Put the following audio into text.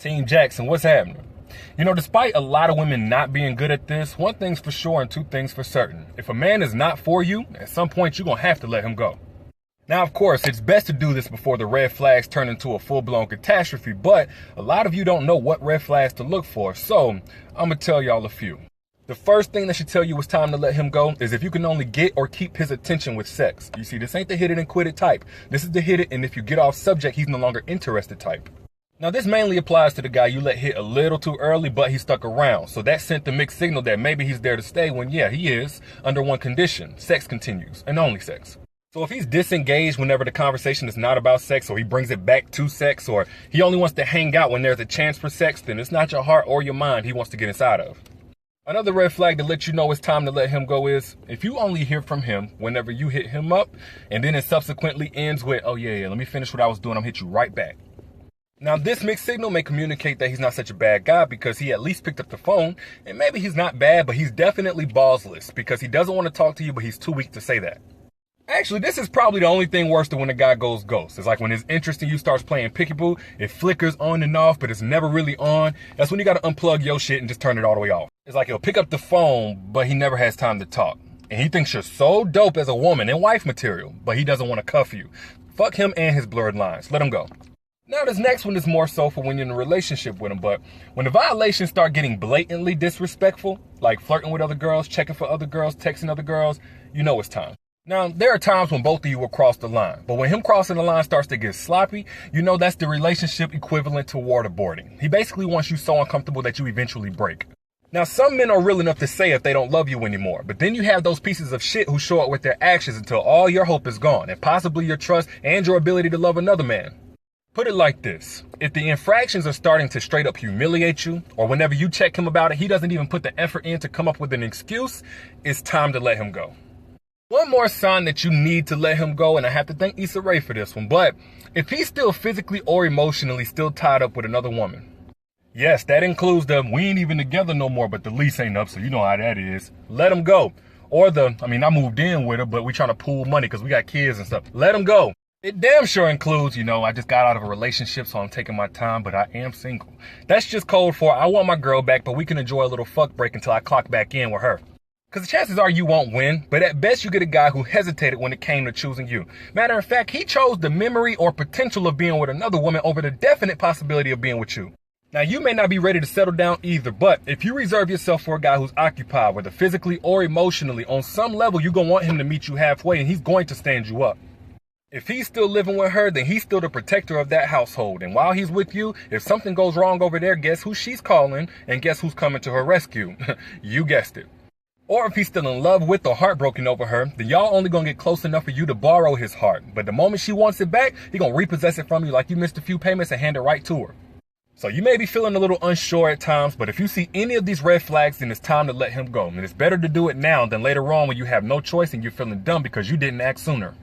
Team Jaxn, what's happening? You know, despite a lot of women not being good at this, one thing's for sure and two things for certain. If a man is not for you, at some point you're going to have to let him go. Now, of course, it's best to do this before the red flags turn into a full-blown catastrophe, but a lot of you don't know what red flags to look for, so I'm going to tell y'all a few. The first thing that should tell you it's time to let him go is if you can only get or keep his attention with sex. You see, this ain't the hit it and quit it type. This is the hit it and if you get off subject, he's no longer interested type. Now, this mainly applies to the guy you let hit a little too early, but he stuck around. So that sent the mixed signal that maybe he's there to stay when, yeah, he is, under one condition. Sex continues, and only sex. So if he's disengaged whenever the conversation is not about sex, or he brings it back to sex, or he only wants to hang out when there's a chance for sex, then it's not your heart or your mind he wants to get inside of. Another red flag to let you know it's time to let him go is if you only hear from him whenever you hit him up, and then it subsequently ends with, oh yeah, let me finish what I was doing, I'm hit you right back. Now, this mixed signal may communicate that he's not such a bad guy because he at least picked up the phone, and maybe he's not bad, but he's definitely ballsless because he doesn't want to talk to you, but he's too weak to say that. Actually, this is probably the only thing worse than when a guy goes ghost. It's like when his interest in you starts playing peekaboo, it flickers on and off, but it's never really on. That's when you got to unplug your shit and just turn it all the way off. It's like he'll pick up the phone, but he never has time to talk. And he thinks you're so dope as a woman and wife material, but he doesn't want to cuff you. Fuck him and his blurred lines. Let him go. Now, this next one is more so for when you're in a relationship with him, but when the violations start getting blatantly disrespectful, like flirting with other girls, checking for other girls, texting other girls, you know it's time. Now, there are times when both of you will cross the line, but when him crossing the line starts to get sloppy, you know that's the relationship equivalent to waterboarding. He basically wants you so uncomfortable that you eventually break. Now, some men are real enough to say if they don't love you anymore, but then you have those pieces of shit who show up with their actions until all your hope is gone, and possibly your trust and your ability to love another man. Put it like this, if the infractions are starting to straight up humiliate you, or whenever you check him about it, he doesn't even put the effort in to come up with an excuse, it's time to let him go. One more sign that you need to let him go, and I have to thank Issa Rae for this one, but if he's still physically or emotionally still tied up with another woman. Yes, that includes the we ain't even together no more, but the lease ain't up, so you know how that is. Let him go. Or I moved in with her, but we trying to pool money because we got kids and stuff. Let him go. It damn sure includes, I just got out of a relationship, so I'm taking my time, but I am single. That's just code for I want my girl back, but we can enjoy a little fuck break until I clock back in with her. Because the chances are you won't win, but at best you get a guy who hesitated when it came to choosing you. Matter of fact, he chose the memory or potential of being with another woman over the definite possibility of being with you. Now, you may not be ready to settle down either, but if you reserve yourself for a guy who's occupied, whether physically or emotionally, on some level, you're going to want him to meet you halfway, and he's going to stand you up. If he's still living with her, then he's still the protector of that household. And while he's with you, if something goes wrong over there, guess who she's calling, and guess who's coming to her rescue? You guessed it. Or if he's still in love with or heartbroken over her, then y'all only gonna get close enough for you to borrow his heart. But the moment she wants it back, he gonna repossess it from you like you missed a few payments and hand it right to her. So you may be feeling a little unsure at times, but if you see any of these red flags, then it's time to let him go. And it's better to do it now than later on when you have no choice and you're feeling dumb because you didn't act sooner.